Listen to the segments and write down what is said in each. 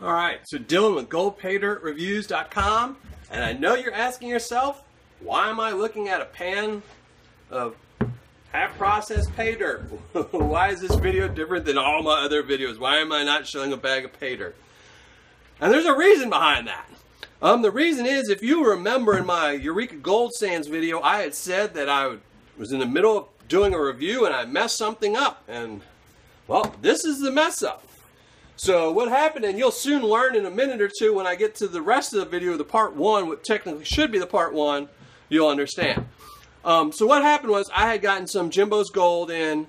All right, so Dylan with goldpayreviews.com, and I know you're asking yourself, why am I looking at a pan of half-processed pay dirt? Why is this video different than all my other videos? Why am I not showing a bag of pay dirt? And there's a reason behind that. The reason is, if you remember in my Eureka Gold Sands video, I had said that I was in the middle of doing a review and I messed something up, and well, this is the mess up. So what happened, and you'll soon learn in a minute or two when I get to the rest of the video, the part one, what technically should be the part one, you'll understand. So what happened was I had gotten some Jimbo's Gold in,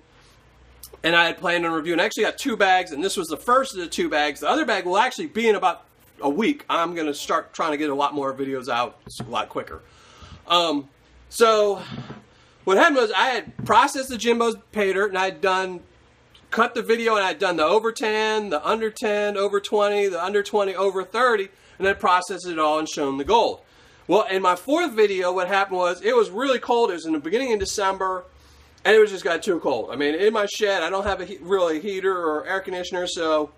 and I had planned on reviewing. I actually got 2 bags, and this was the first of the 2 bags. The other bag will actually be in about a week. I'm going to start trying to get a lot more videos out a lot quicker. So what happened was I had processed the Jimbo's Paydirt, and I had cut the video, and I'd done the over 10, the under 10, over 20, the under 20, over 30, and then processed it all and shown the gold. Well, in my 4th video, what happened was it was really cold. It was in the beginning of December, and it was just got too cold. I mean, in my shed, I don't have really a heater or air conditioner, so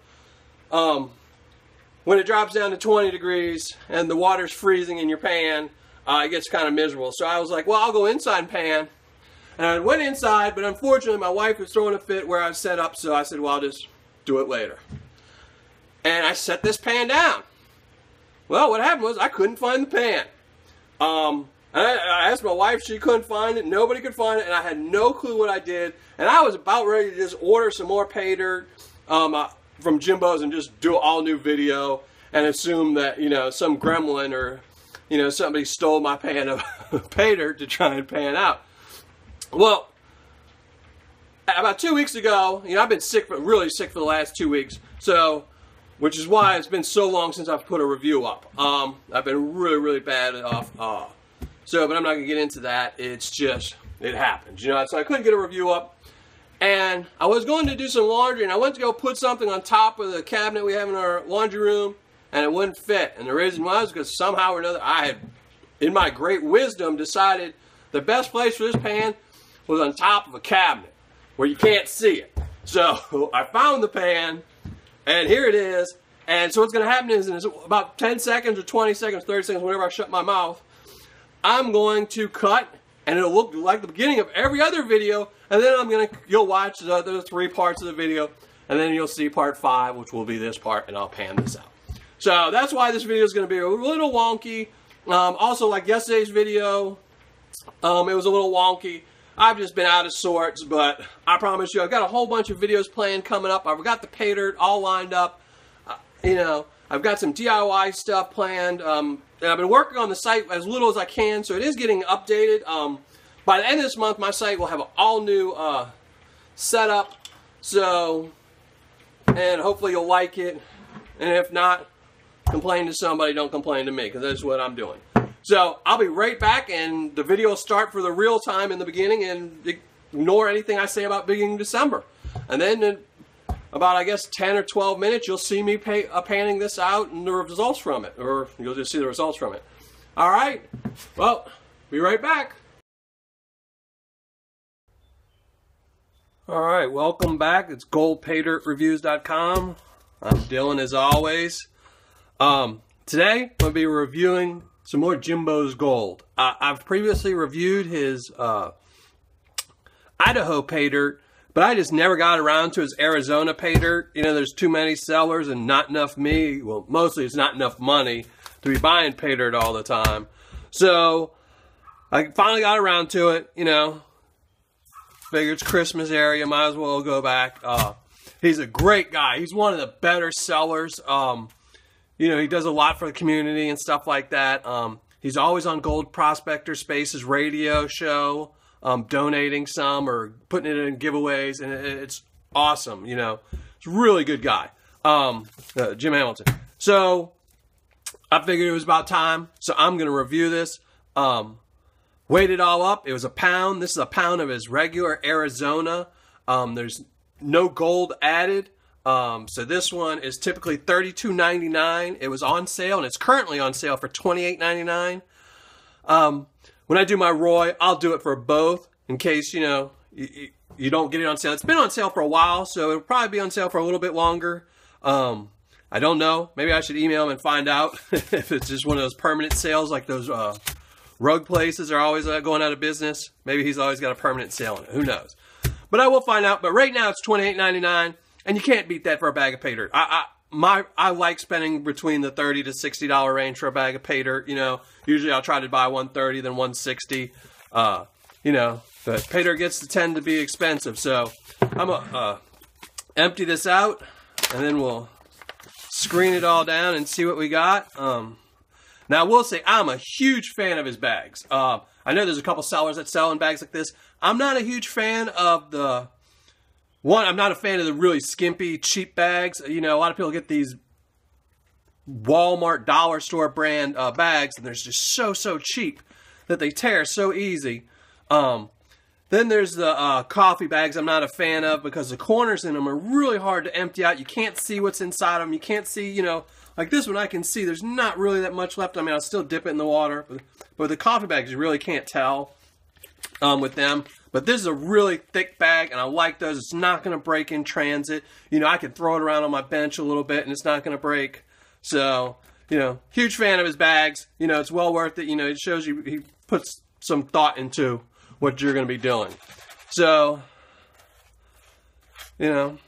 when it drops down to 20 degrees and the water's freezing in your pan, it gets kind of miserable. So I was like, well, I'll go inside and pan. And I went inside, but unfortunately my wife was throwing a fit where I was set up, so I said, well, I'll just do it later. And I set this pan down. Well, what happened was I couldn't find the pan. I asked my wife, she couldn't find it, nobody could find it, and I had no clue what I did. And I was about ready to just order some more pay dirt from Jimbo's and just do an all-new video and assume that, you know, some gremlin or, you know, somebody stole my pan of pay dirt to try and pan out. Well, about 2 weeks ago, you know, I've been sick, really sick for the last 2 weeks, so, which is why it's been so long since I've put a review up. I've been really bad off, but I'm not going to get into that. It's just, it happens, you know, so I couldn't get a review up, and I was going to do some laundry, and I went to go put something on top of the cabinet we have in our laundry room, and it wouldn't fit, and the reason was because somehow or another, I had, in my great wisdom, decided the best place for this pan was on top of a cabinet where you can't see it. So I found the pan, and here it is. And so what's going to happen is in about 10 seconds or 20 seconds, 30 seconds, whenever I shut my mouth, I'm going to cut, and it'll look like the beginning of every other video, and then you'll watch the other 3 parts of the video, and then you'll see part 5, which will be this part, and I'll pan this out. So that's why this video is going to be a little wonky. Also, like yesterday's video, it was a little wonky. I've just been out of sorts, but I promise you, I've got a whole bunch of videos planned coming up. I've got the pay dirt all lined up. You know, I've got some DIY stuff planned. And I've been working on the site as little as I can, so it is getting updated. By the end of this month, my site will have an all-new setup. So, and hopefully you'll like it. And if not, complain to somebody. Don't complain to me, because that's what I'm doing. So I'll be right back, and the video will start for the real time in the beginning, and ignore anything I say about beginning December. And then in about, I guess, 10 or 12 minutes, you'll see me panning this out and the results from it, or you'll just see the results from it. All right, well, be right back. All right, welcome back. It's goldpayreviews.com. I'm Dylan, as always. Today, I'm going to be reviewing some more Jimbo's Gold. I've previously reviewed his Idaho pay dirt, but I just never got around to his Arizona pay dirt. You know, there's too many sellers and not enough me. Well, mostly it's not enough money to be buying pay dirt all the time. So I finally got around to it, you know. Figure it's Christmas area, might as well go back. He's a great guy. He's one of the better sellers. You know, he does a lot for the community and stuff like that. He's always on Gold Prospector Space's radio show, donating some or putting it in giveaways, and it's awesome, you know. It's a really good guy, Jim Hamilton. So I figured it was about time, so I'm going to review this. Weighed it all up. It was a pound. This is a pound of his regular Arizona. There's no gold added. So this one is typically $32.99. It was on sale, and it's currently on sale for $28.99. When I do my Roy, I'll do it for both in case, you know, you don't get it on sale. It's been on sale for a while, so it'll probably be on sale for a little bit longer. I don't know. Maybe I should email him and find out if it's just one of those permanent sales, like those rug places are always going out of business. Maybe he's always got a permanent sale on it. Who knows? But I will find out. But right now it's $28.99, and you can't beat that for a bag of pay dirt. I like spending between the $30 to $60 range for a bag of pay dirt. You know, usually I'll try to buy $130, then $160. You know, but pay dirt gets to tend to be expensive. So I'm gonna empty this out, and then we'll screen it all down and see what we got. Now I will say I'm a huge fan of his bags. I know there's a couple sellers that sell in bags like this. I'm not a huge fan of I'm not a fan of the really skimpy, cheap bags. You know, a lot of people get these Walmart dollar store brand bags, and they're just so cheap that they tear so easy. Then there's the coffee bags I'm not a fan of, because the corners in them are really hard to empty out. You can't see what's inside them. You can't see, you know, like this one I can see there's not really that much left. I mean, I'll still dip it in the water. But the coffee bags, you really can't tell with them. But this is a really thick bag, and I like those. It's not going to break in transit. You know, I can throw it around on my bench a little bit, and it's not going to break. So, you know, huge fan of his bags. You know, it's well worth it. You know, it shows you he puts some thought into what you're going to be doing. So, you know,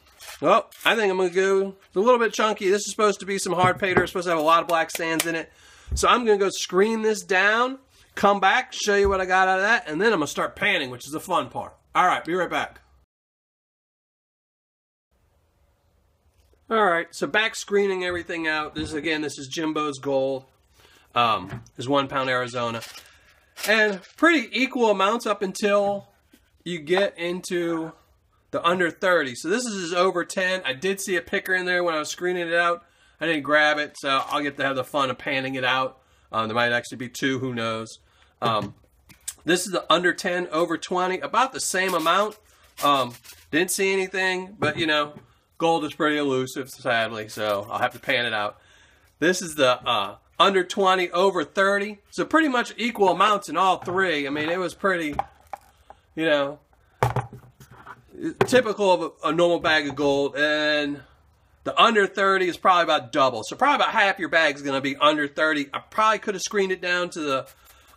well, I think I'm going to go, it's a little bit chunky. This is supposed to be some hard pay dirt. It's supposed to have a lot of black sands in it. So I'm going to go screen this down, come back, show you what I got out of that, and then I'm going to start panning, which is the fun part. All right, be right back. All right, so back screening everything out. This is Jimbo's Gold. His 1 pound Arizona. And pretty equal amounts up until you get into the under 30. So this is his over 10. I did see a picker in there when I was screening it out. I didn't grab it, so I'll get to have the fun of panning it out. There might actually be 2, who knows. This is the under 10, over 20, about the same amount. Didn't see anything, but you know, gold is pretty elusive, sadly, so I'll have to pan it out. This is the under 20, over 30. So pretty much equal amounts in all 3. I mean, it was pretty, you know, typical of a normal bag of gold. And the under 30 is probably about double. So probably about half your bag is going to be under 30. I probably could have screened it down to the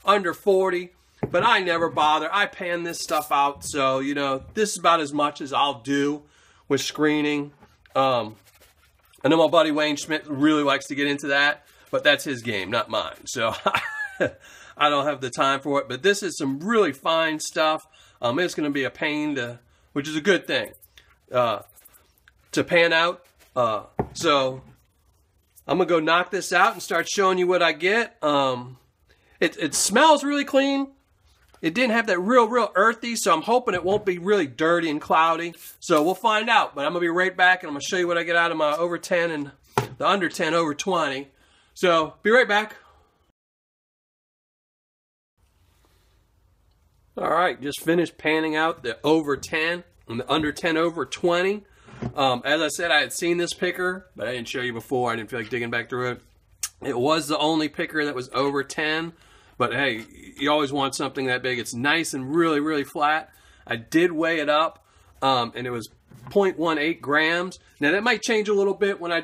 under 40, but I never bother. I pan this stuff out. So, you know, this is about as much as I'll do with screening. I know my buddy Wayne Schmidt really likes to get into that, but that's his game, not mine. So I don't have the time for it. But this is some really fine stuff. It's going to be a pain to, which is a good thing, to pan out. So I'm going to go knock this out and start showing you what I get. It smells really clean. It didn't have that real earthy, so I'm hoping it won't be really dirty and cloudy. So we'll find out. But I'm going to be right back, and I'm going to show you what I get out of my over 10 and the under 10, over 20. So be right back. All right, just finished panning out the over 10 and the under 10, over 20. As I said, I had seen this picker, but I didn't show you before. I didn't feel like digging back through it. It was the only picker that was over 10. But hey, you always want something that big. It's nice and really flat. I did weigh it up, and it was 0.18 grams. Now that might change a little bit when I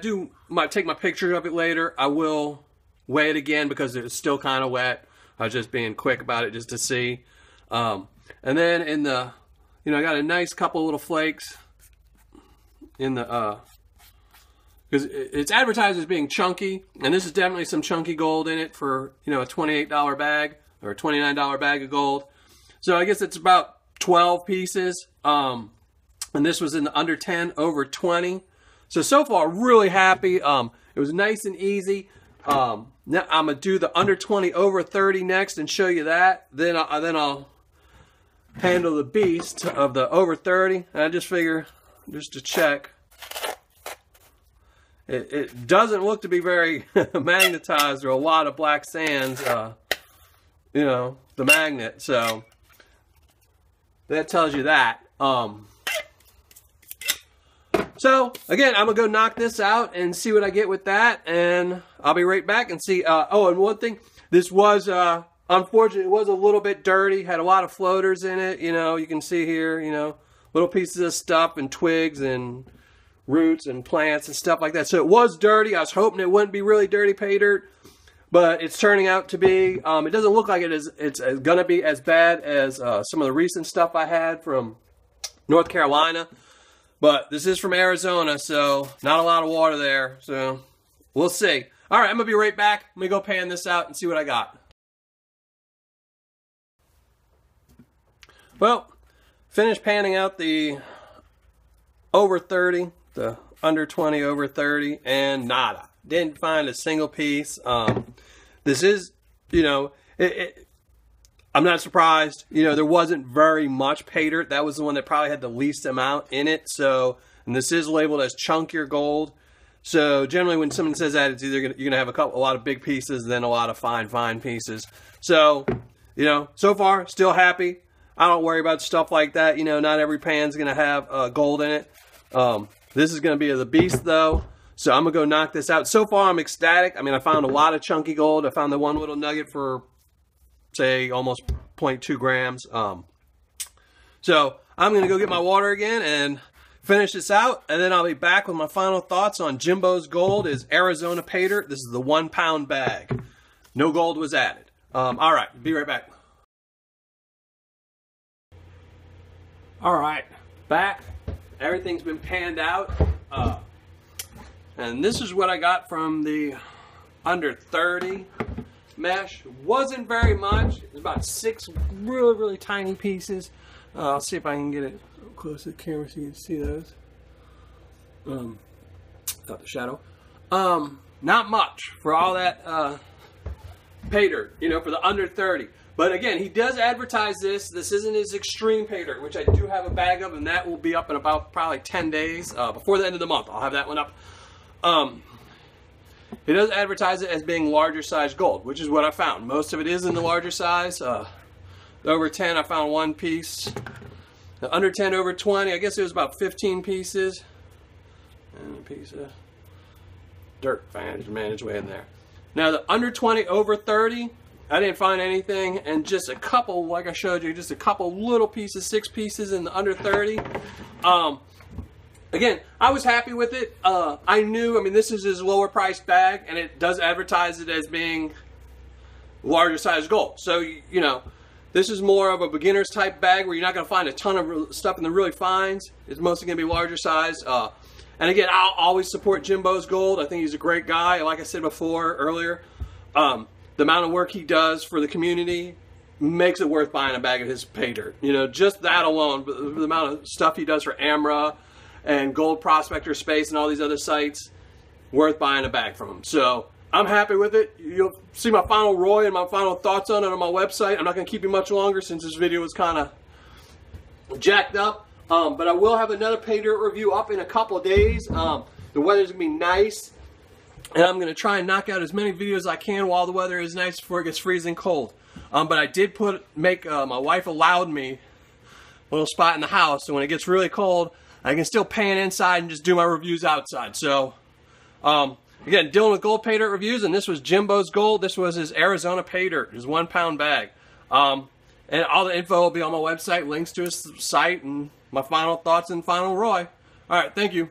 might take my picture of it later. I will weigh it again because it's still kind of wet. I was just being quick about it just to see. And then in the, you know, I got a nice couple little flakes in the, because it's advertised as being chunky, and this is definitely some chunky gold in it for, you know, a $28 bag or a $29 bag of gold. So I guess it's about 12 pieces. And this was in the under 10, over 20. So far, really happy. It was nice and easy. Now I'm gonna do the under 20, over 30 next and show you that. Then I'll handle the beast of the over 30. And I just figure, just to check. It doesn't look to be very magnetized. There are a lot of black sands, you know, the magnet. So that tells you that. So again, I'm gonna go knock this out and see what I get with that, and I'll be right back and see. Oh, and one thing, this was unfortunately, it was a little bit dirty. Had a lot of floaters in it. You know, you can see here, you know, little pieces of stuff and twigs and roots and plants and stuff like that. So it was dirty. I was hoping it wouldn't be really dirty pay dirt, but it's turning out to be. It doesn't look like it's going to be as bad as some of the recent stuff I had from North Carolina. But this is from Arizona, so not a lot of water there. So we'll see. All right, I'm going to be right back. Let me go pan this out and see what I got. Well, finished panning out the over 30, the under 20 over 30, and nada. Didn't find a single piece. This is, you know, I'm not surprised. You know, there wasn't very much pay dirt. That was the one that probably had the least amount in it. So, and this is labeled as chunkier gold. So generally when someone says that, it's either you're going to have a lot of big pieces, then a lot of fine pieces. So, you know, so far, still happy. I don't worry about stuff like that. You know, not every pan's going to have gold in it. This is going to be the beast, though. So I'm going to go knock this out. So far, I'm ecstatic. I mean, I found a lot of chunky gold. I found the one little nugget for, say, almost 0.2 grams. So I'm going to go get my water again and finish this out. And then I'll be back with my final thoughts on Jimbo's gold is Arizona Paydirt. This is the 1 pound bag. No gold was added. All right, be right back. All right, back. Everything's been panned out. And this is what I got from the under 30 mesh. Wasn't very much. It was about 6 really tiny pieces. I'll see if I can get it close to the camera so you can see those. Got the shadow. Not much for all that pay dirt, you know, for the under 30. But again, he does advertise this. This isn't his extreme pay dirt, which I do have a bag of, and that will be up in about probably 10 days. Before the end of the month, I'll have that one up. He does advertise it as being larger size gold, which is what I found. Most of it is in the larger size. Over 10, I found 1 piece. The under 10 over 20, I guess it was about 15 pieces. And a piece of dirt managed way in there. Now the under 20 over 30, I didn't find anything, and just a couple, like I showed you, just a couple little pieces, 6 pieces in the under 30. Again, I was happy with it. I knew, I mean, this is his lower priced bag, and it does advertise it as being larger size gold. So, you know, this is more of a beginner's type bag where you're not going to find a ton of stuff in the really fines. It's mostly going to be larger size. And again, I'll always support Jimbo's gold. I think he's a great guy. Like I said before, earlier, the amount of work he does for the community makes it worth buying a bag of his pay dirt. You know, just that alone, the amount of stuff he does for AMRA and Gold Prospector Space and all these other sites, worth buying a bag from him. So I'm happy with it. You'll see my final ROI and my final thoughts on it on my website. I'm not going to keep you much longer since this video was kind of jacked up. But I will have another pay dirt review up in a couple of days. The weather's going to be nice. And I'm going to try and knock out as many videos as I can while the weather is nice before it gets freezing cold. But I did make my wife allowed me a little spot in the house, so when it gets really cold, I can still pan inside and just do my reviews outside. So, again, dealing with gold pay dirt reviews, and this was Jimbo's gold. This was his Arizona pay dirt, his 1 pound bag. And all the info will be on my website, links to his site, and my final thoughts and final ROI. All right, thank you.